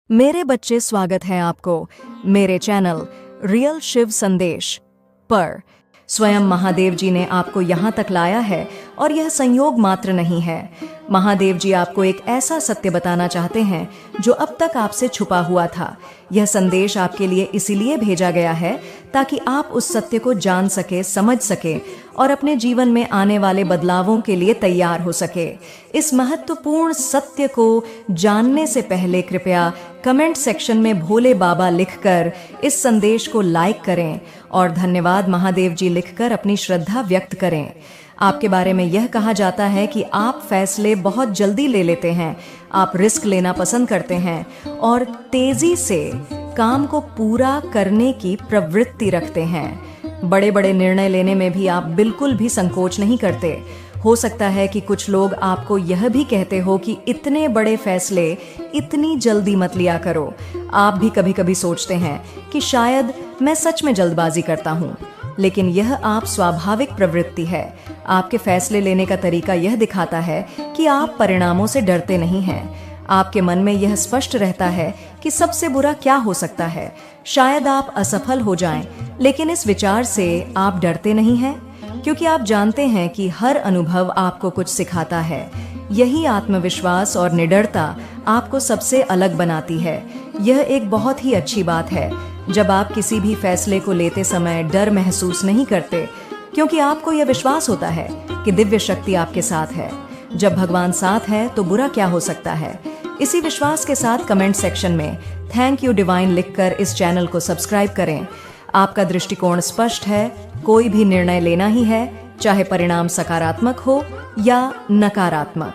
मेरे बच्चे, स्वागत है आपको मेरे चैनल रियल शिव संदेश पर। स्वयं महादेव जी ने आपको यहाँ तक लाया है और यह संयोग मात्र नहीं है। महादेव जी आपको एक ऐसा सत्य बताना चाहते हैं जो अब तक आपसे छुपा हुआ था। यह संदेश आपके लिए इसीलिए भेजा गया है ताकि आप उस सत्य को जान सके, समझ सके और अपने जीवन में आने वाले बदलावों के लिए तैयार हो सके। इस महत्वपूर्ण सत्य को जानने से पहले कृपया कमेंट सेक्शन में भोले बाबा लिखकर इस संदेश को लाइक करें और धन्यवाद महादेव जी लिखकर अपनी श्रद्धा व्यक्त करें। आपके बारे में यह कहा जाता है कि आप फैसले बहुत जल्दी ले लेते हैं, आप रिस्क लेना पसंद करते हैं और तेजी से काम को पूरा करने की प्रवृत्ति रखते हैं। बड़े बड़े निर्णय लेने में भी आप बिल्कुल भी संकोच नहीं करते। हो सकता है कि कुछ लोग आपको यह भी कहते हो कि इतने बड़े फैसले इतनी जल्दी मत लिया करो। आप भी कभी कभी सोचते हैं कि शायद मैं सच में जल्दबाजी करता हूँ, लेकिन यह आप स्वाभाविक प्रवृत्ति है। आपके फैसले लेने का तरीका यह दिखाता है कि आप परिणामों से डरते नहीं हैं। आपके मन में यह स्पष्ट रहता है कि सबसे बुरा क्या हो सकता है, शायद आप असफल हो जाएं, लेकिन इस विचार से आप डरते नहीं हैं क्योंकि आप जानते हैं कि हर अनुभव आपको कुछ सिखाता है। यही आत्मविश्वास और निडरता आपको सबसे अलग बनाती है। यह एक बहुत ही अच्छी बात है जब आप किसी भी फैसले को लेते समय डर महसूस नहीं करते, क्योंकि आपको यह विश्वास होता है कि दिव्य शक्ति आपके साथ है। जब भगवान साथ है तो बुरा क्या हो सकता है। इसी विश्वास के साथ कमेंट सेक्शन में थैंक यू डिवाइन लिखकर इस चैनल को सब्सक्राइब करें। आपका दृष्टिकोण स्पष्ट है, कोई भी निर्णय लेना ही है, चाहे परिणाम सकारात्मक हो या नकारात्मक।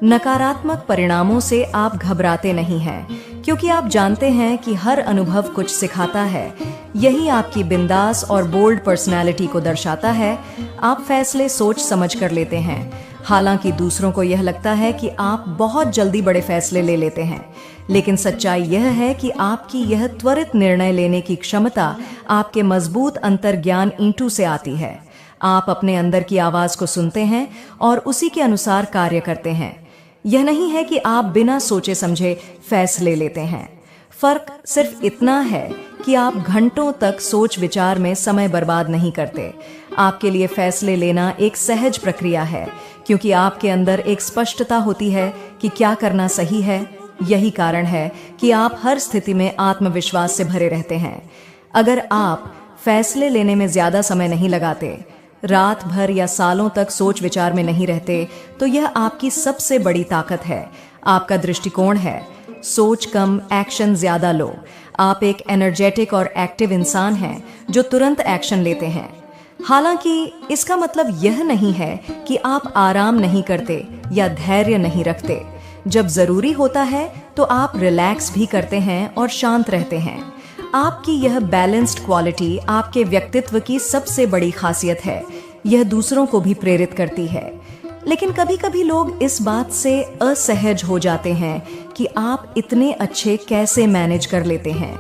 नकारात्मक परिणामों से आप घबराते नहीं हैं क्योंकि आप जानते हैं कि हर अनुभव कुछ सिखाता है। यही आपकी बिंदास और बोल्ड पर्सनैलिटी को दर्शाता है। आप फैसले सोच समझ कर लेते हैं। हालांकि दूसरों को यह लगता है कि आप बहुत जल्दी बड़े फैसले ले लेते हैं, लेकिन सच्चाई यह है कि आपकी यह त्वरित निर्णय लेने की क्षमता आपके मजबूत अंतर्ज्ञान ईंटू से आती है। आप अपने अंदर की आवाज को सुनते हैं और उसी के अनुसार कार्य करते हैं। यह नहीं है कि आप बिना सोचे समझे फैसले लेते हैं। फर्क सिर्फ इतना है कि आप घंटों तक सोच विचार में समय बर्बाद नहीं करते। आपके लिए फैसले लेना एक सहज प्रक्रिया है क्योंकि आपके अंदर एक स्पष्टता होती है कि क्या करना सही है। यही कारण है कि आप हर स्थिति में आत्मविश्वास से भरे रहते हैं। अगर आप फैसले लेने में ज्यादा समय नहीं लगाते, रात भर या सालों तक सोच विचार में नहीं रहते, तो यह आपकी सबसे बड़ी ताकत है। आपका दृष्टिकोण है सोच कम, एक्शन ज्यादा लो। आप एक एनर्जेटिक और एक्टिव इंसान हैं जो तुरंत एक्शन लेते हैं। हालांकि इसका मतलब यह नहीं है कि आप आराम नहीं करते या धैर्य नहीं रखते। जब जरूरी होता है तो आप रिलैक्स भी करते हैं और शांत रहते हैं। आपकी यह बैलेंस्ड क्वालिटी आपके व्यक्तित्व की सबसे बड़ी खासियत है। यह दूसरों को भी प्रेरित करती है। लेकिन कभी कभी लोग इस बात से असहज हो जाते हैं कि आप इतने अच्छे कैसे मैनेज कर लेते हैं।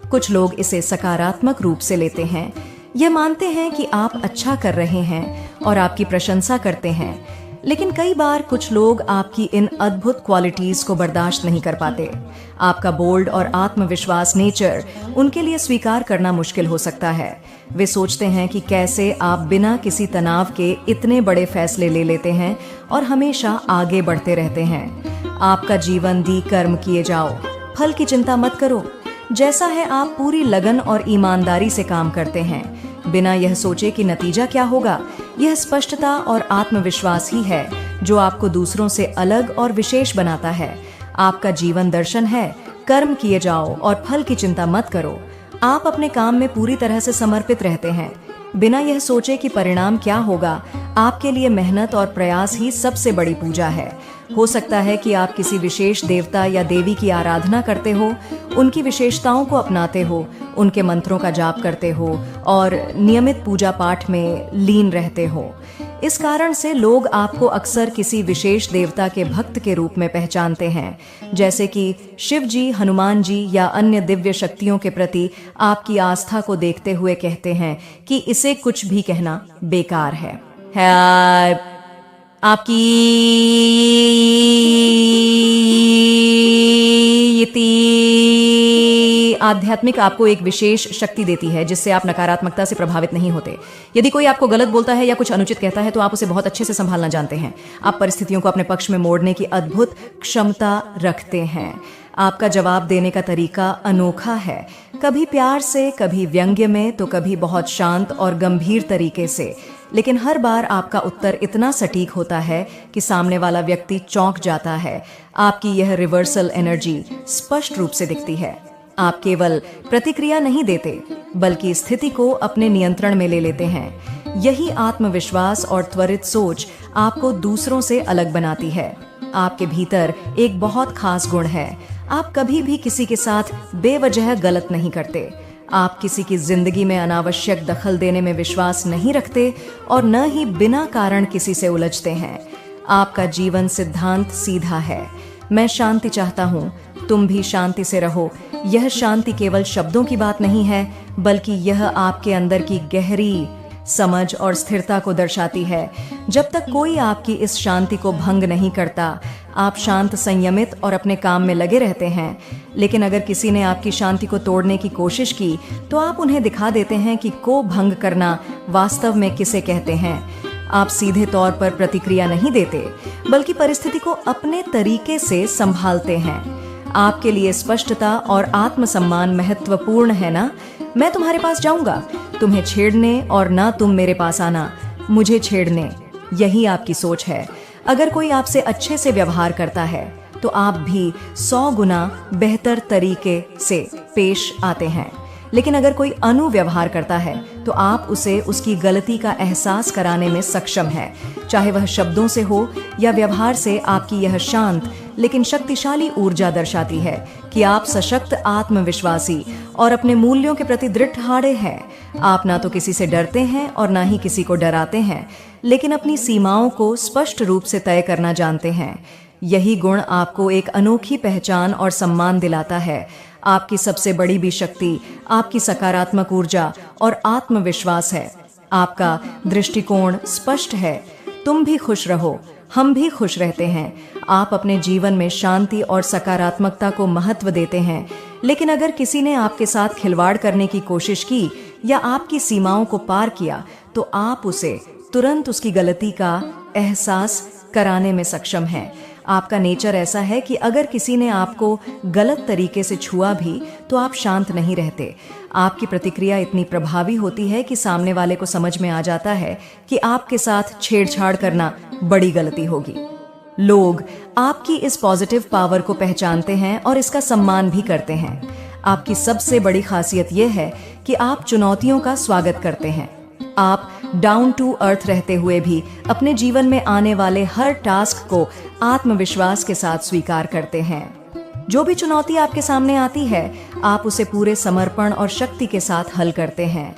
कुछ लोग इसे सकारात्मक रूप से लेते हैं। यह मानते हैं कि आप अच्छा कर रहे हैं और आपकी प्रशंसा करते हैं। लेकिन कई बार कुछ लोग आपकी इन अद्भुत क्वालिटीज को बर्दाश्त नहीं कर पाते। आपका बोल्ड और आत्मविश्वास नेचर उनके लिए स्वीकार करना मुश्किल हो सकता है। वे सोचते हैं कि कैसे आप बिना किसी तनाव के इतने बड़े फैसले ले लेते हैं और हमेशा आगे बढ़ते रहते हैं। आपका जीवन दी कर्म किए जाओ, फल की चिंता मत करो। जैसा है आप पूरी लगन और ईमानदारी से काम करते हैं, बिना यह सोचे कि नतीजा क्या होगा। यह स्पष्टता और आत्मविश्वास ही है जो आपको दूसरों से अलग और विशेष बनाता है। आपका जीवन दर्शन है, कर्म किए जाओ और फल की चिंता मत करो। आप अपने काम में पूरी तरह से समर्पित रहते हैं, बिना यह सोचे कि परिणाम क्या होगा। आपके लिए मेहनत और प्रयास ही सबसे बड़ी पूजा है। हो सकता है कि आप किसी विशेष देवता या देवी की आराधना करते हो, उनकी विशेषताओं को अपनाते हो, उनके मंत्रों का जाप करते हो और नियमित पूजा पाठ में लीन रहते हो। इस कारण से लोग आपको अक्सर किसी विशेष देवता के भक्त के रूप में पहचानते हैं, जैसे कि शिव जी, हनुमान जी या अन्य दिव्य शक्तियों के प्रति आपकी आस्था को देखते हुए कहते हैं कि इसे कुछ भी कहना बेकार है। आपकी इति। आध्यात्मिक आपको एक विशेष शक्ति देती है जिससे आप नकारात्मकता से प्रभावित नहीं होते। यदि कोई आपको गलत बोलता है या कुछ अनुचित कहता है तो आप उसे बहुत अच्छे से संभालना जानते हैं। आप परिस्थितियों को अपने पक्ष में मोड़ने की अद्भुत क्षमता रखते हैं। आपका जवाब देने का तरीका अनोखा है, कभी प्यार से, कभी व्यंग्य में, तो कभी बहुत शांत और गंभीर तरीके से, लेकिन हर बार आपका उत्तर इतना सटीक होता है कि सामने वाला व्यक्ति चौंक जाता है। आपकी यह रिवर्सल एनर्जी स्पष्ट रूप से दिखती है। आप केवल प्रतिक्रिया नहीं देते बल्कि स्थिति को अपने नियंत्रण में ले लेते हैं। यही आत्मविश्वास और त्वरित सोच आपको दूसरों से अलग बनाती है। आपके भीतर एक बहुत खास गुण है, आप कभी भी किसी के साथ बेवजह गलत नहीं करते। आप किसी की जिंदगी में अनावश्यक दखल देने में विश्वास नहीं रखते और न ही बिना कारण किसी से उलझते हैं। आपका जीवन सिद्धांत सीधा है, मैं शांति चाहता हूँ, तुम भी शांति से रहो। यह शांति केवल शब्दों की बात नहीं है, बल्कि यह आपके अंदर की गहरी समझ और स्थिरता को दर्शाती है। जब तक कोई आपकी इस शांति को भंग नहीं करता, आप शांत, संयमित और अपने काम में लगे रहते हैं। लेकिन अगर किसी ने आपकी शांति को तोड़ने की कोशिश की तो आप उन्हें दिखा देते हैं कि को भंग करना वास्तव में किसे कहते हैं। आप सीधे तौर पर प्रतिक्रिया नहीं देते बल्कि परिस्थिति को अपने तरीके से संभालते हैं। आपके लिए स्पष्टता और आत्मसम्मान महत्वपूर्ण है ना? मैं तुम्हारे पास जाऊंगा तुम्हें छेड़ने और ना तुम मेरे पास आना मुझे छेड़ने। यही आपकी सोच है। अगर कोई आपसे अच्छे से व्यवहार करता है तो आप भी 100 गुना बेहतर तरीके से पेश आते हैं। लेकिन अगर कोई अनुव्यवहार करता है तो आप उसे उसकी गलती का एहसास कराने में सक्षम है। चाहे वह शब्दों से हो या व्यवहार से, आपकी यह शांत लेकिन शक्तिशाली ऊर्जा दर्शाती है कि आप सशक्त, आत्मविश्वासी और अपने मूल्यों के प्रति दृढ़ हैं। आप ना तो किसी से डरते हैं और ना ही किसी को डराते हैं, लेकिन अपनी सीमाओं को स्पष्ट रूप से तय करना जानते हैं। यही गुण आपको एक अनोखी पहचान और सम्मान दिलाता है। आपकी सबसे बड़ी भी शक्ति आपकी सकारात्मक ऊर्जा और आत्मविश्वास है। आपका दृष्टिकोण स्पष्ट है, तुम भी खुश रहो, हम भी खुश रहते हैं। आप अपने जीवन में शांति और सकारात्मकता को महत्व देते हैं। लेकिन अगर किसी ने आपके साथ खिलवाड़ करने की कोशिश की या आपकी सीमाओं को पार किया तो आप उसे तुरंत उसकी गलती का एहसास कराने में सक्षम हैं। आपका नेचर ऐसा है कि अगर किसी ने आपको गलत तरीके से छुआ भी तो आप शांत नहीं रहते। आपकी प्रतिक्रिया इतनी प्रभावी होती है कि सामने वाले को समझ में आ जाता है कि आपके साथ छेड़छाड़ करना बड़ी गलती होगी। लोग आपकी इस पॉजिटिव पावर को पहचानते हैं और इसका सम्मान भी करते हैं। आपकी सबसे बड़ी खासियत यह है कि आप चुनौतियों का स्वागत करते हैं। आप डाउन टू अर्थ रहते हुए भी अपने जीवन में आने वाले हर टास्क को आत्मविश्वास के साथ स्वीकार करते हैं। जो भी चुनौती आपके सामने आती है, आप उसे पूरे समर्पण और शक्ति के साथ हल करते हैं।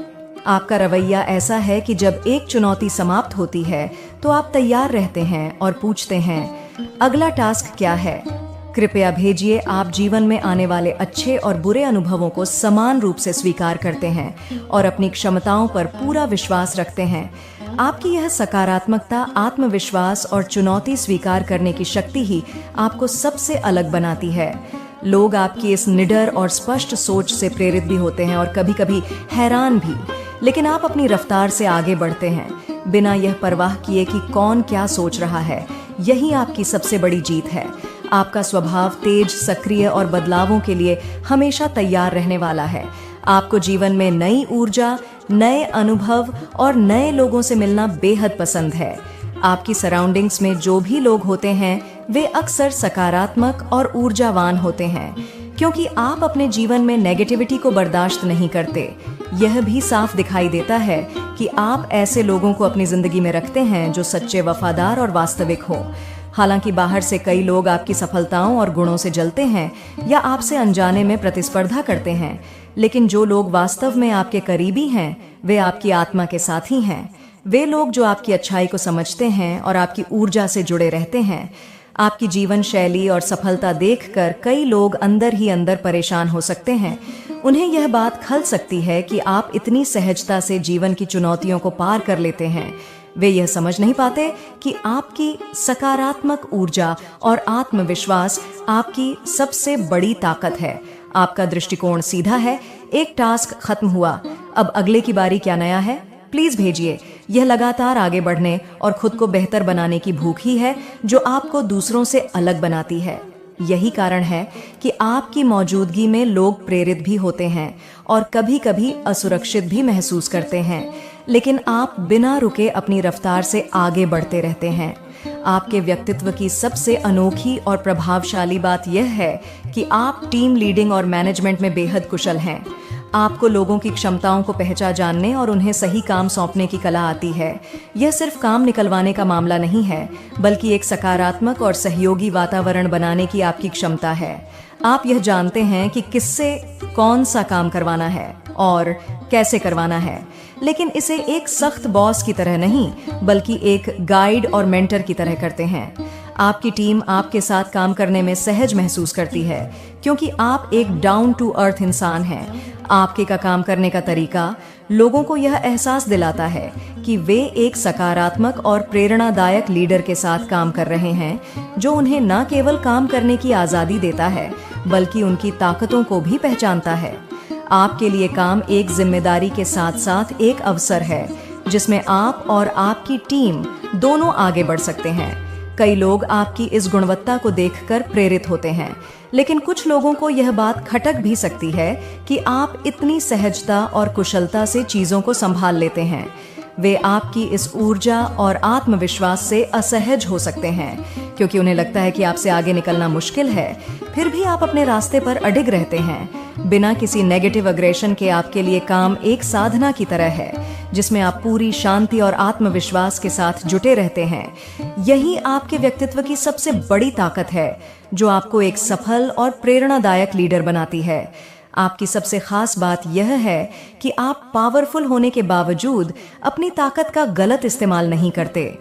आपका रवैया ऐसा है कि जब एक चुनौती समाप्त होती है तो आप तैयार रहते हैं और पूछते हैं, अगला टास्क क्या है? कृपया भेजिए। आप जीवन में आने वाले अच्छे और बुरे अनुभवों को समान रूप से स्वीकार करते हैं और अपनी क्षमताओं पर पूरा विश्वास रखते हैं। आपकी यह सकारात्मकता, आत्मविश्वास और चुनौती स्वीकार करने की शक्ति ही आपको सबसे अलग बनाती है। लोग आपकी इस निडर और स्पष्ट सोच से प्रेरित भी होते हैं और कभी-कभी हैरान भी, लेकिन आप अपनी रफ्तार से आगे बढ़ते हैं बिना यह परवाह किए कि कौन क्या सोच रहा है। यही आपकी सबसे बड़ी जीत है। आपका स्वभाव तेज, सक्रिय और बदलावों के लिए हमेशा तैयार रहने वाला है। आपको जीवन में नई ऊर्जा, नए अनुभव और नए लोगों से मिलना बेहद पसंद है। आपकी सराउंडिंग्स में जो भी लोग होते हैं वे अक्सर सकारात्मक और ऊर्जावान होते हैं, क्योंकि आप अपने जीवन में नेगेटिविटी को बर्दाश्त नहीं करते। यह भी साफ दिखाई देता है कि आप ऐसे लोगों को अपनी जिंदगी में रखते हैं जो सच्चे, वफादार और वास्तविक हो। हालांकि बाहर से कई लोग आपकी सफलताओं और गुणों से जलते हैं या आपसे अनजाने में प्रतिस्पर्धा करते हैं, लेकिन जो लोग वास्तव में आपके करीबी हैं वे आपकी आत्मा के साथी हैं। वे लोग जो आपकी अच्छाई को समझते हैं और आपकी ऊर्जा से जुड़े रहते हैं। आपकी जीवन शैली और सफलता देखकर कई लोग अंदर ही अंदर परेशान हो सकते हैं। उन्हें यह बात खल सकती है कि आप इतनी सहजता से जीवन की चुनौतियों को पार कर लेते हैं। वे यह समझ नहीं पाते कि आपकी सकारात्मक ऊर्जा और आत्मविश्वास आपकी सबसे बड़ी ताकत है। आपका दृष्टिकोण सीधा है, एक टास्क खत्म हुआ, अब अगले की बारी, क्या नया है, प्लीज भेजिए। यह लगातार आगे बढ़ने और खुद को बेहतर बनाने की भूख ही है जो आपको दूसरों से अलग बनाती है। यही कारण है कि आपकी मौजूदगी में लोग प्रेरित भी होते हैं और कभी-कभी असुरक्षित भी महसूस करते हैं, लेकिन आप बिना रुके अपनी रफ्तार से आगे बढ़ते रहते हैं। आपके व्यक्तित्व की सबसे अनोखी और प्रभावशाली बात यह है कि आप टीम लीडिंग और मैनेजमेंट में बेहद कुशल हैं। आपको लोगों की क्षमताओं को पहचान जानने और उन्हें सही काम सौंपने की कला आती है। यह सिर्फ काम निकलवाने का मामला नहीं है, बल्कि एक सकारात्मक और सहयोगी वातावरण बनाने की आपकी क्षमता है। आप यह जानते हैं कि किससे कौन सा काम करवाना है और कैसे करवाना है, लेकिन इसे एक सख्त बॉस की तरह नहीं, बल्कि एक गाइड और मेंटर की तरह करते हैं। आपकी टीम आपके साथ काम करने में सहज महसूस करती है, क्योंकि आप एक डाउन टू अर्थ इंसान हैं। आपके का काम करने का तरीका लोगों को यह एहसास दिलाता है कि वे एक सकारात्मक और प्रेरणादायक लीडर के साथ काम कर रहे हैं, जो उन्हें न केवल काम करने की आज़ादी देता है, बल्कि उनकी ताकतों को भी पहचानता है। आपके लिए काम एक जिम्मेदारी के साथ साथ एक अवसर है, जिसमें आप और आपकी टीम दोनों आगे बढ़ सकते हैं। कई लोग आपकी इस गुणवत्ता को देखकर प्रेरित होते हैं, लेकिन कुछ लोगों को यह बात खटक भी सकती है कि आप इतनी सहजता और कुशलता से चीज़ों को संभाल लेते हैं। वे आपकी इस ऊर्जा और आत्मविश्वास से असहज हो सकते हैं, क्योंकि उन्हें लगता है कि आपसे आगे निकलना मुश्किल है। फिर भी आप अपने रास्ते पर अडिग रहते हैं। बिना किसी नेगेटिव अग्रेशन के आपके लिए काम एक साधना की तरह है, जिसमें आप पूरी शांति और आत्मविश्वास के साथ जुटे रहते हैं। यही आपके व्यक्तित्व की सबसे बड़ी ताकत है, जो आपको एक सफल और प्रेरणादायक लीडर बनाती है। आपकी सबसे खास बात यह है कि आप पावरफुल होने के बावजूद अपनी ताकत का गलत इस्तेमाल नहीं करते।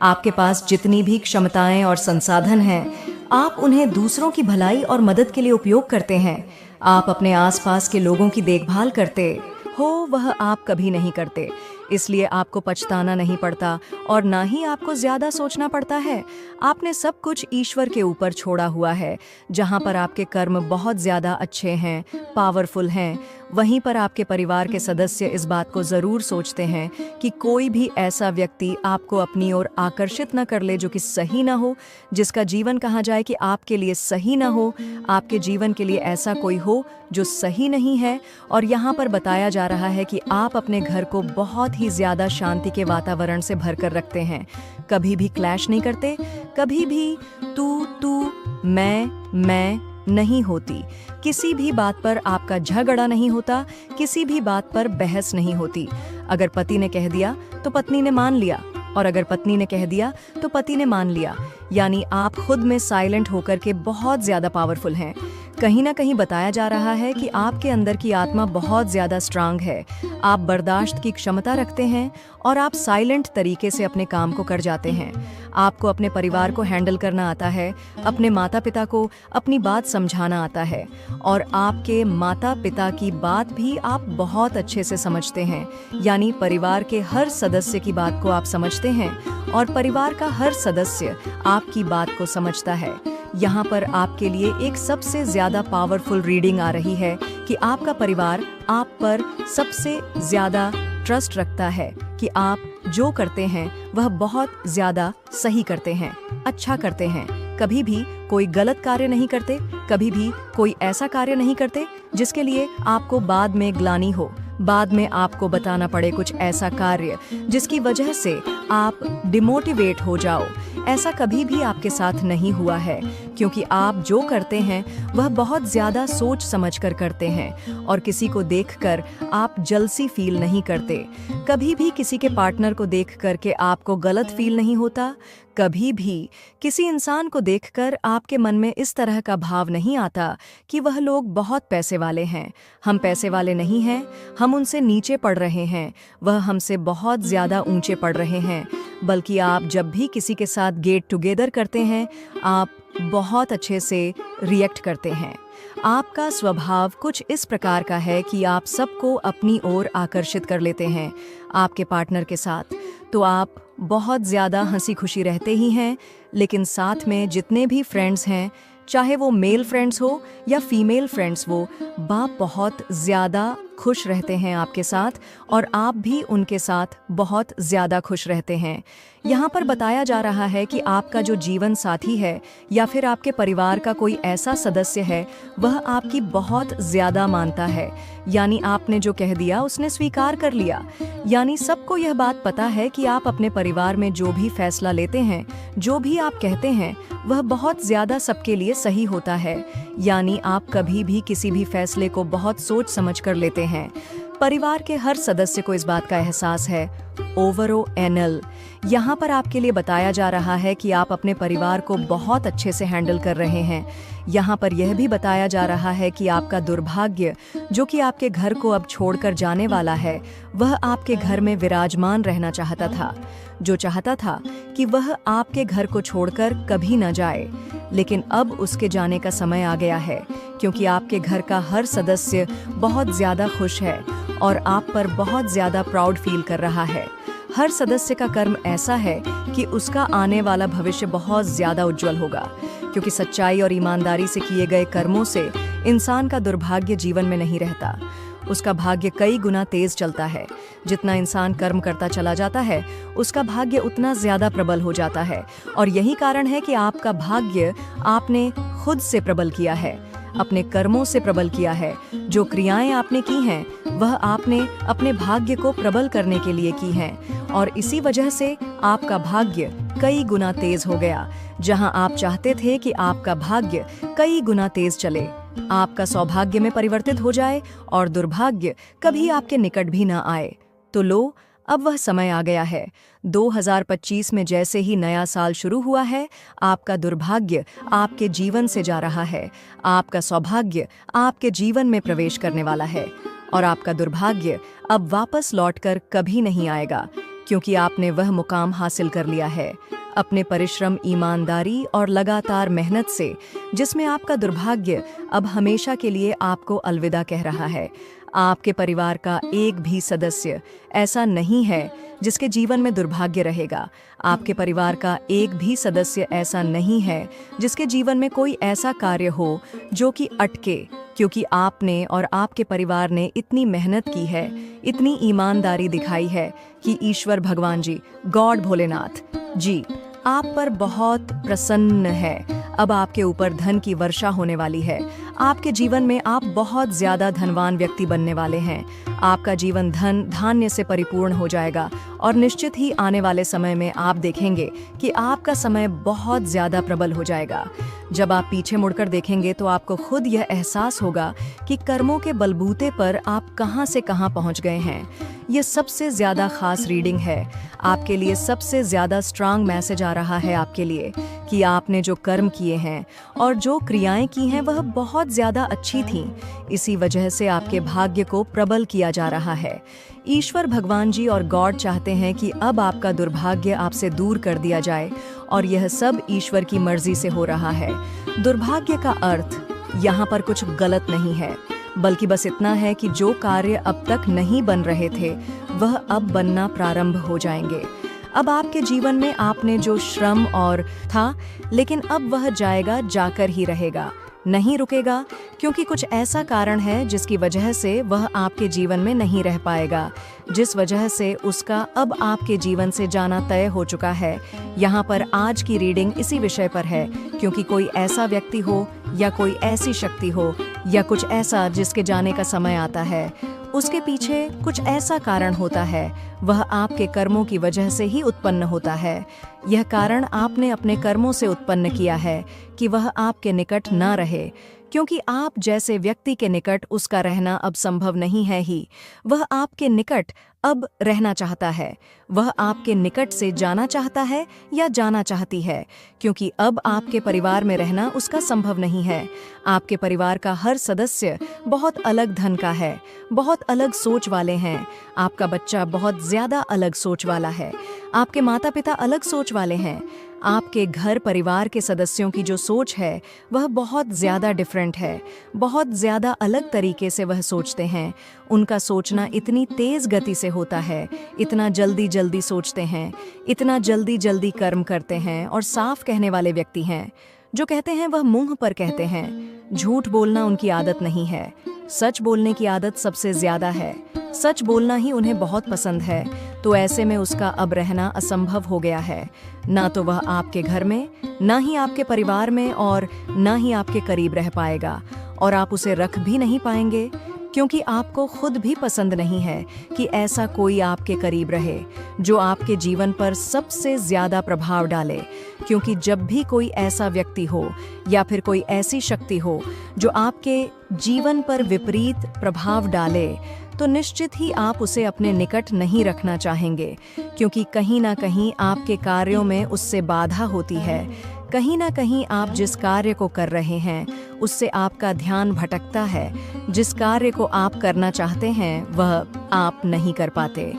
आपके पास जितनी भी क्षमताएं और संसाधन हैं, आप उन्हें दूसरों की भलाई और मदद के लिए उपयोग करते हैं। आप अपने आसपास के लोगों की देखभाल करते हो, वह आप कभी नहीं करते, इसलिए आपको पछताना नहीं पड़ता और ना ही आपको ज्यादा सोचना पड़ता है। आपने सब कुछ ईश्वर के ऊपर छोड़ा हुआ है। जहाँ पर आपके कर्म बहुत ज्यादा अच्छे हैं, पावरफुल हैं, वहीं पर आपके परिवार के सदस्य इस बात को जरूर सोचते हैं कि कोई भी ऐसा व्यक्ति आपको अपनी ओर आकर्षित न कर ले जो कि सही न हो, जिसका जीवन कहा जाए कि आपके लिए सही न हो। आपके जीवन के लिए ऐसा कोई हो जो सही नहीं है। और यहाँ पर बताया जा रहा है कि आप अपने घर को बहुत ही ज्यादा शांति के वातावरण से भरकर रखते हैं। कभी भी क्लैश नहीं करते, कभी भी तू मैं नहीं होती, किसी भी बात पर आपका झगड़ा नहीं होता, किसी भी बात पर बहस नहीं होती। अगर पति ने कह दिया तो पत्नी ने मान लिया, और अगर पत्नी ने कह दिया तो पति ने मान लिया। यानी आप खुद में साइलेंट होकर के बहुत ज्यादा पावरफुल हैं। कहीं ना कहीं बताया जा रहा है कि आपके अंदर की आत्मा बहुत ज्यादा स्ट्रांग है। आप बर्दाश्त की क्षमता रखते हैं और आप साइलेंट तरीके से अपने काम को कर जाते हैं। आपको अपने परिवार को हैंडल करना आता है, अपने माता पिता को अपनी बात समझाना आता है, और आपके माता पिता की बात भी आप बहुत अच्छे से समझते हैं। यानी परिवार के हर सदस्य की बात को आप समझते हैं और परिवार का हर सदस्य आपकी बात को समझता है। यहाँ पर आपके लिए एक सबसे ज्यादा पावरफुल रीडिंग आ रही है कि आपका परिवार आप पर सबसे ज्यादा ट्रस्ट रखता है कि आप जो करते हैं वह बहुत ज्यादा सही करते हैं, अच्छा करते हैं। कभी भी कोई गलत कार्य नहीं करते, कभी भी कोई ऐसा कार्य नहीं करते जिसके लिए आपको बाद में ग्लानि हो, बाद में आपको बताना पड़े कुछ ऐसा कार्य जिसकी वजह से आप डिमोटिवेट हो जाओ। ऐसा कभी भी आपके साथ नहीं हुआ है, क्योंकि आप जो करते हैं वह बहुत ज्यादा सोच समझ कर करते हैं और किसी को देखकर आप जलसी फील नहीं करते। कभी भी किसी के पार्टनर को देख करके आपको गलत फील नहीं होता। कभी भी किसी इंसान को देखकर आपके मन में इस तरह का भाव नहीं आता कि वह लोग बहुत पैसे वाले हैं। हम पैसे वाले नहीं हैं, हम उनसे नीचे पड़ रहे हैं, वह हमसे बहुत ज्यादा ऊंचे पड़ रहे हैं। बल्कि आप जब भी किसी के साथ गेट टुगेदर करते हैं, आप बहुत अच्छे से रिएक्ट करते हैं। आपका स्वभाव कुछ इस प्रकार का है कि आप सबको अपनी ओर आकर्षित कर लेते हैं। आपके पार्टनर के साथ तो आप बहुत ज़्यादा हंसी खुशी रहते ही हैं, लेकिन साथ में जितने भी फ्रेंड्स हैं, चाहे वो मेल फ्रेंड्स हो या फीमेल फ्रेंड्स वो बहुत ज़्यादा खुश रहते हैं आपके साथ, और आप भी उनके साथ बहुत ज़्यादा खुश रहते हैं। यहाँ पर बताया जा रहा है कि आपका जो जीवन साथी है या फिर आपके परिवार का कोई ऐसा सदस्य है, वह आपकी बहुत ज़्यादा मानता है। यानी आपने जो कह दिया उसने स्वीकार कर लिया। यानी सबको यह बात पता है कि आप अपने परिवार में जो भी फैसला लेते हैं, जो भी आप कहते हैं, वह बहुत ज़्यादा सबके लिए सही होता है। यानी आप कभी भी किसी भी फैसले को बहुत सोच समझ कर लेते हैं। परिवार के हर सदस्य को इस बात का एहसास है। ओवरऑल यहाँ पर आपके लिए बताया जा रहा है कि आप अपने परिवार को बहुत अच्छे से हैंडल कर रहे हैं। यहाँ पर यह भी बताया जा रहा है कि आपका दुर्भाग्य, जो कि आपके घर को अब छोड़कर जाने वाला है, वह आपके घर में विराजमान रहना चाहता था, जो चाहता था कि वह आपके घर को छोड़कर कभी न जाए। लेकिन अब उसके जाने का समय आ गया है, क्योंकि आपके घर का हर सदस्य बहुत ज़्यादा खुश है और आप पर बहुत ज़्यादा प्राउड फील कर रहा है। हर सदस्य का कर्म ऐसा है कि उसका आने वाला भविष्य बहुत ज़्यादा उज्जवल होगा, क्योंकि सच्चाई और ईमानदारी से किए गए कर्मों से इंसान का दुर्भाग्य जीवन में नहीं रहता। उसका भाग्य कई गुना तेज चलता है। जितना इंसान कर्म करता चला जाता है, उसका भाग्य उतना ज्यादा प्रबल हो जाता है। और यही कारण है कि आपका भाग्य आपने खुद से प्रबल किया है, अपने कर्मों से प्रबल किया है। जो क्रियाएं आपने की हैं, वह आपने अपने भाग्य को प्रबल करने के लिए की हैं, और इसी वजह से आपका भाग्य कई गुना तेज हो गया। जहां आप चाहते थे कि आपका भाग्य कई गुना तेज चले, आपका सौभाग्य में परिवर्तित हो जाए और दुर्भाग्य कभी आपके निकट भी ना आए, तो लो, अब वह समय आ गया है। 2025 में जैसे ही नया साल शुरू हुआ है, आपका दुर्भाग्य आपके जीवन से जा रहा है, आपका सौभाग्य आपके जीवन में प्रवेश करने वाला है, और आपका दुर्भाग्य अब वापस लौटकर कभी नहीं आएगा, क्योंकि आपने वह मुकाम हासिल कर लिया है अपने परिश्रम, ईमानदारी और लगातार मेहनत से, जिसमें आपका दुर्भाग्य अब हमेशा के लिए आपको अलविदा कह रहा है। आपके परिवार का एक भी सदस्य ऐसा नहीं है जिसके जीवन में दुर्भाग्य रहेगा। आपके परिवार का एक भी सदस्य ऐसा नहीं है जिसके जीवन में कोई ऐसा कार्य हो जो कि अटके, क्योंकि आपने और आपके परिवार ने इतनी मेहनत की है, इतनी ईमानदारी दिखाई है कि ईश्वर भगवान जी, गॉड भोलेनाथ जी, आप पर बहुत प्रसन्न है। अब आपके ऊपर धन की वर्षा होने वाली है। आपके जीवन में आप बहुत ज्यादा धनवान व्यक्ति बनने वाले हैं। आपका जीवन धन धान्य से परिपूर्ण हो जाएगा, और निश्चित ही आने वाले समय में आप देखेंगे कि आपका समय बहुत ज्यादा प्रबल हो जाएगा। जब आप पीछे मुड़कर देखेंगे तो आपको खुद यह एहसास होगा कि कर्मों के बलबूते पर आप कहां से कहां पहुंच गए हैं। यह सबसे ज्यादा खास रीडिंग है। आपके लिए सबसे ज्यादा स्ट्रांग मैसेज आ रहा है आपके लिए कि आपने जो कर्म किए हैं और जो क्रियाएं की हैं, वह बहुत ज्यादा अच्छी थीं। इसी वजह से आपके भाग्य को प्रबल किया जा रहा है। ईश्वर भगवान जी और गॉड चाहते हैं कि अब आपका दुर्भाग्य आपसे दूर कर दिया जाए, और यह सब ईश्वर की मर्जी से हो रहा है। दुर्भाग्य का अर्थ यहाँ पर कुछ गलत नहीं है, बल्कि बस इतना है कि जो कार्य अब तक नहीं बन रहे थे, वह अब बनना प्रारंभ हो जाएंगे। अब आपके जीवन में आपने जो श्रम और था, लेकिन अब वह जाएगा, जाकर ही रहेगा, नहीं रुकेगा, क्योंकि कुछ ऐसा कारण है जिसकी वजह से वह आपके जीवन में नहीं रह पाएगा, जिस वजह से उसका अब आपके जीवन से जाना तय हो चुका है। यहाँ पर आज की रीडिंग इसी विषय पर है, क्योंकि कोई ऐसा व्यक्ति हो या कोई ऐसी शक्ति हो या कुछ ऐसा जिसके जाने का समय आता है, उसके पीछे कुछ ऐसा कारण होता है। वह आपके कर्मों की वजह से ही उत्पन्न होता है। यह कारण आपने अपने कर्मों से उत्पन्न किया है कि वह आपके निकट न रहे, क्योंकि आप जैसे व्यक्ति के निकट उसका रहना अब संभव नहीं है ही। वह आपके निकट अब रहना चाहता है, वह आपके निकट से जाना चाहता है या जाना चाहती है, क्योंकि अब आपके परिवार में रहना उसका संभव नहीं है। आपके परिवार का हर सदस्य बहुत अलग धन का है, बहुत अलग सोच वाले हैं। आपका बच्चा बहुत ज्यादा अलग सोच वाला है, आपके माता पिता अलग सोच वाले हैं। आपके घर परिवार के सदस्यों की जो सोच है, वह बहुत ज़्यादा डिफरेंट है, बहुत ज़्यादा अलग तरीके से वह सोचते हैं। उनका सोचना इतनी तेज़ गति से होता है, इतना जल्दी जल्दी सोचते हैं, इतना जल्दी जल्दी कर्म करते हैं और साफ कहने वाले व्यक्ति हैं। जो कहते हैं वह मुंह पर कहते हैं। झूठ बोलना उनकी आदत नहीं है, सच बोलने की आदत सबसे ज्यादा है। सच बोलना ही उन्हें बहुत पसंद है, तो ऐसे में उसका अब रहना असंभव हो गया है। ना तो वह आपके घर में, ना ही आपके परिवार में और ना ही आपके करीब रह पाएगा, और आप उसे रख भी नहीं पाएंगे, क्योंकि आपको खुद भी पसंद नहीं है कि ऐसा कोई आपके करीब रहे जो आपके जीवन पर सबसे ज्यादा प्रभाव डाले। क्योंकि जब भी कोई ऐसा व्यक्ति हो या फिर कोई ऐसी शक्ति हो जो आपके जीवन पर विपरीत प्रभाव डाले, तो निश्चित ही आप उसे अपने निकट नहीं रखना चाहेंगे, क्योंकि कहीं ना कहीं आपके कार्यों में उससे बाधा होती है। कहीं ना कहीं आप जिस कार्य को कर रहे हैं उससे आपका ध्यान भटकता है। जिस कार्य को आप करना चाहते हैं वह आप नहीं कर पाते,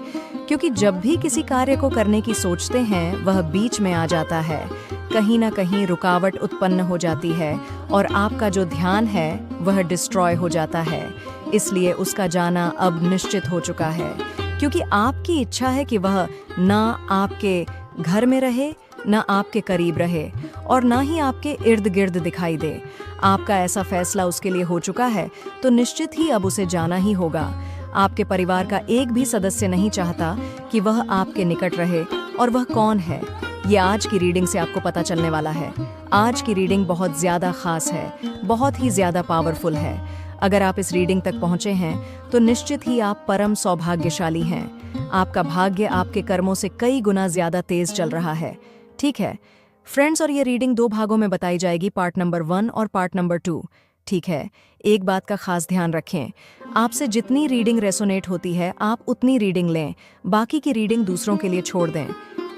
क्योंकि जब भी किसी कार्य को करने की सोचते हैं वह बीच में आ जाता है। कहीं ना कहीं रुकावट उत्पन्न हो जाती है और आपका जो ध्यान है वह डिस्ट्रॉय हो जाता है। इसलिए उसका जाना अब निश्चित हो चुका है, क्योंकि आपकी इच्छा है कि वह ना आपके घर में रहे, ना आपके करीब रहे और ना ही आपके इर्द गिर्द दिखाई दे। आपका ऐसा फैसला उसके लिए हो चुका है, तो निश्चित ही अब उसे जाना ही होगा। आपके परिवार का एक भी सदस्य नहीं चाहता कि वह आपके निकट रहे, और वह कौन है ये आज की रीडिंग से आपको पता चलने वाला है। आज की रीडिंग बहुत ज़्यादा खास है, बहुत ही ज़्यादा पावरफुल है। अगर आप इस रीडिंग तक पहुंचे हैं तो निश्चित ही आप परम सौभाग्यशाली हैं। आपका भाग्य आपके कर्मों से कई गुना ज़्यादा तेज चल रहा है। ठीक है फ्रेंड्स, और ये रीडिंग 2 भागों में बताई जाएगी, पार्ट नंबर 1 और पार्ट नंबर 2। ठीक है, एक बात का खास ध्यान रखें, आपसे जितनी रीडिंग रेसोनेट होती है आप उतनी रीडिंग लें, बाकी की रीडिंग दूसरों के लिए छोड़ दें।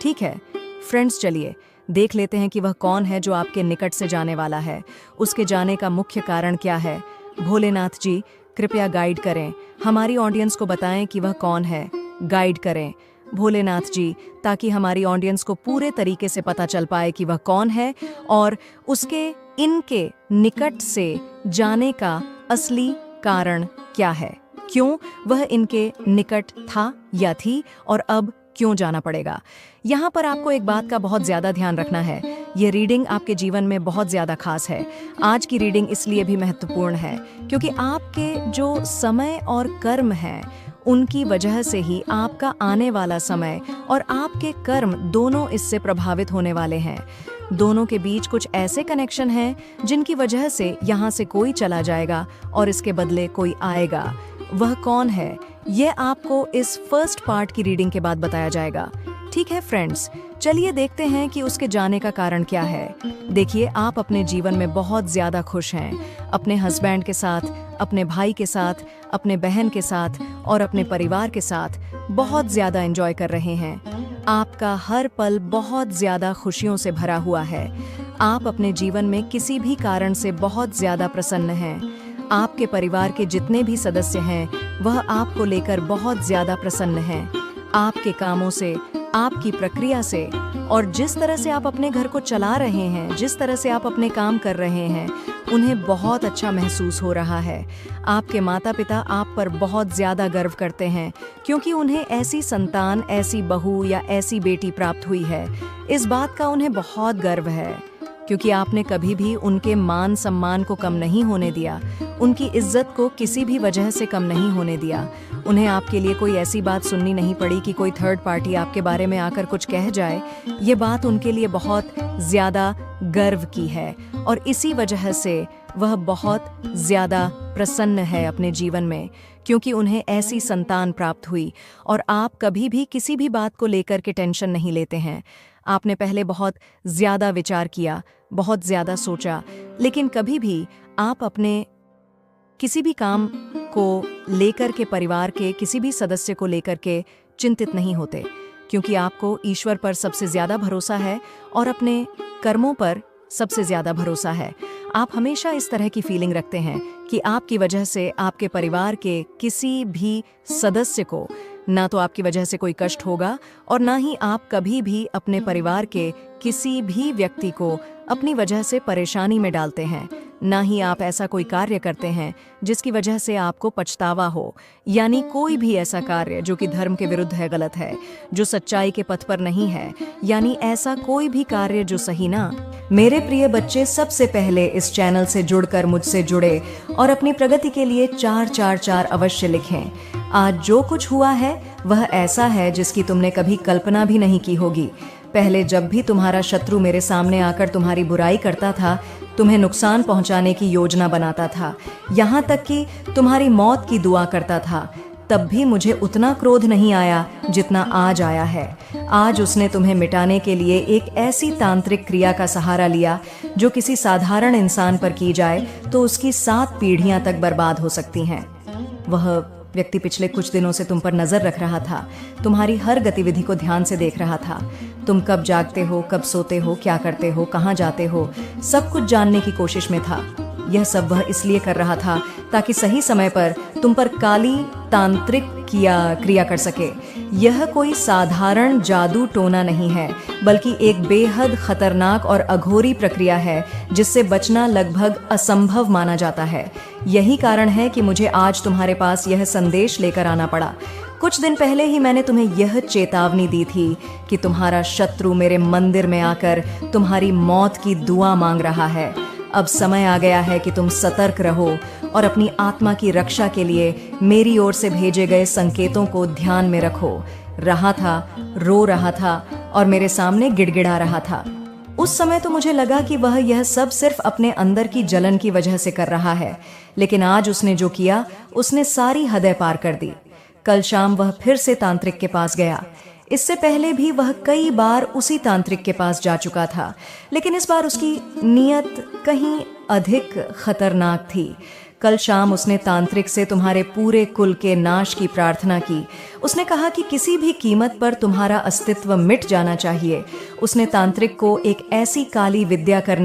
ठीक है फ्रेंड्स, चलिए देख लेते हैं कि वह कौन है जो आपके निकट से जाने वाला है। उसके जाने का मुख्य कारण क्या है। भोलेनाथ जी कृपया गाइड करें, हमारी ऑडियंस को बताएं कि वह कौन है। गाइड करें भोलेनाथ जी, ताकि हमारी ऑडियंस को पूरे तरीके से पता चल पाए कि वह कौन है और उसके इनके निकट से जाने का असली कारण क्या है। क्यों वह इनके निकट था या थी और अब क्यों जाना पड़ेगा। यहाँ पर आपको एक बात का बहुत ज़्यादा ध्यान रखना है, यह रीडिंग आपके जीवन में बहुत ज़्यादा खास है। आज की रीडिंग इसलिए भी महत्वपूर्ण है क्योंकि आपके जो समय और कर्म हैं उनकी वजह से ही आपका आने वाला समय और आपके कर्म दोनों इससे प्रभावित होने वाले हैं। दोनों के बीच कुछ ऐसे कनेक्शन हैं जिनकी वजह से यहाँ से कोई चला जाएगा और इसके बदले कोई आएगा। वह कौन है ये आपको इस फर्स्ट पार्ट की रीडिंग के बाद बताया जाएगा। ठीक है फ्रेंड्स, चलिए देखते हैं कि उसके जाने का कारण क्या है। देखिए, आप अपने जीवन में बहुत ज्यादा खुश हैं, अपने हस्बैंड के साथ, अपने भाई के साथ, अपने बहन के साथ और अपने परिवार के साथ बहुत ज्यादा एंजॉय कर रहे हैं। आपका हर पल बहुत ज्यादा खुशियों से भरा हुआ है। आप अपने जीवन में किसी भी कारण से बहुत ज्यादा प्रसन्न हैं। आपके परिवार के जितने भी सदस्य हैं वह आपको लेकर बहुत ज्यादा प्रसन्न हैं। आपके कामों से, आपकी प्रक्रिया से और जिस तरह से आप अपने घर को चला रहे हैं, जिस तरह से आप अपने काम कर रहे हैं, उन्हें बहुत अच्छा महसूस हो रहा है। आपके माता पिता आप पर बहुत ज़्यादा गर्व करते हैं क्योंकि उन्हें ऐसी संतान, ऐसी बहू या ऐसी बेटी प्राप्त हुई है। इस बात का उन्हें बहुत गर्व है क्योंकि आपने कभी भी उनके मान सम्मान को कम नहीं होने दिया, उनकी इज्जत को किसी भी वजह से कम नहीं होने दिया। उन्हें आपके लिए कोई ऐसी बात सुननी नहीं पड़ी कि कोई थर्ड पार्टी आपके बारे में आकर कुछ कह जाए। ये बात उनके लिए बहुत ज़्यादा गर्व की है और इसी वजह से वह बहुत ज़्यादा प्रसन्न है अपने जीवन में, क्योंकि उन्हें ऐसी संतान प्राप्त हुई। और आप कभी भी किसी भी बात को लेकर के टेंशन नहीं लेते हैं। आपने पहले बहुत ज़्यादा विचार किया, बहुत ज़्यादा सोचा, लेकिन कभी भी आप अपने किसी भी काम को लेकर के, परिवार के किसी भी सदस्य को लेकर के चिंतित नहीं होते, क्योंकि आपको ईश्वर पर सबसे ज़्यादा भरोसा है और अपने कर्मों पर सबसे ज़्यादा भरोसा है। आप हमेशा इस तरह की फीलिंग रखते हैं कि आपकी वजह से आपके परिवार के किसी भी सदस्य को ना तो आपकी वजह से कोई कष्ट होगा और ना ही आप कभी भी अपने परिवार के किसी भी व्यक्ति को अपनी वजह से परेशानी में डालते हैं। ना ही आप ऐसा कोई कार्य करते हैं जिसकी वजह से आपको पछतावा हो, यानी कोई भी ऐसा कार्य जो कि धर्म के विरुद्ध है, गलत है, जो सच्चाई के पथ पर नहीं है, यानी ऐसा कोई भी कार्य जो सही ना। मेरे प्रिय बच्चे, सबसे पहले इस चैनल से जुड़कर मुझसे जुड़े और अपनी प्रगति के लिए 444 अवश्य लिखें। आज जो कुछ हुआ है वह ऐसा है जिसकी तुमने कभी कल्पना भी नहीं की होगी। पहले जब भी तुम्हारा शत्रु मेरे सामने आकर तुम्हारी बुराई करता था, तुम्हें नुकसान पहुंचाने की योजना बनाता था, यहाँ तक कि तुम्हारी मौत की दुआ करता था, तब भी मुझे उतना क्रोध नहीं आया जितना आज आया है। आज उसने तुम्हें मिटाने के लिए एक ऐसी तांत्रिक क्रिया का सहारा लिया जो किसी साधारण इंसान पर की जाए तो उसकी 7 पीढ़ियां तक बर्बाद हो सकती हैं। वह व्यक्ति पिछले कुछ दिनों से तुम पर नजर रख रहा था, तुम्हारी हर गतिविधि को ध्यान से देख रहा था। तुम कब जागते हो, कब सोते हो, क्या करते हो, कहाँ जाते हो, सब कुछ जानने की कोशिश में था। यह सब वह इसलिए कर रहा था ताकि सही समय पर तुम पर काली तांत्रिक क्रिया कर सके। यह कोई साधारण जादू टोना नहीं है, बल्कि एक बेहद खतरनाक और अघोरी प्रक्रिया है जिससे बचना लगभग असंभव माना जाता है। यही कारण है कि मुझे आज तुम्हारे पास यह संदेश लेकर आना पड़ा। कुछ दिन पहले ही मैंने तुम्हें यह चेतावनी दी थी कि तुम्हारा शत्रु मेरे मंदिर में आकर तुम्हारी मौत की दुआ मांग रहा है। अब समय आ गया है कि तुम सतर्क रहो और अपनी आत्मा की रक्षा के लिए मेरी ओर से भेजे गए संकेतों को ध्यान में रखो। रहा था, रो रहा था और मेरे सामने गिड़गिड़ा रहा था। उस समय तो मुझे लगा कि वह यह सब सिर्फ अपने अंदर की जलन की वजह से कर रहा है, लेकिन आज उसने जो किया उसने सारी हदें पार कर दी। कल शाम वह फिर से तांत्रिक के पास गया। इससे पहले भी वह कई बार उसी तांत्रिक के पास जा चुका था, लेकिन इस बार उसकी नीयत कहीं अधिक खतरनाक थी। कल शाम उसने तांत्रिक से तुम्हारे पूरे कुल के नाश की प्रार्थना की। उसने कहा कि किसी भी कीमत पर तुम्हारा अस्तित्व मिट जाना चाहिए। उसने तांत्रिक को एक ऐसी काली विद्या करने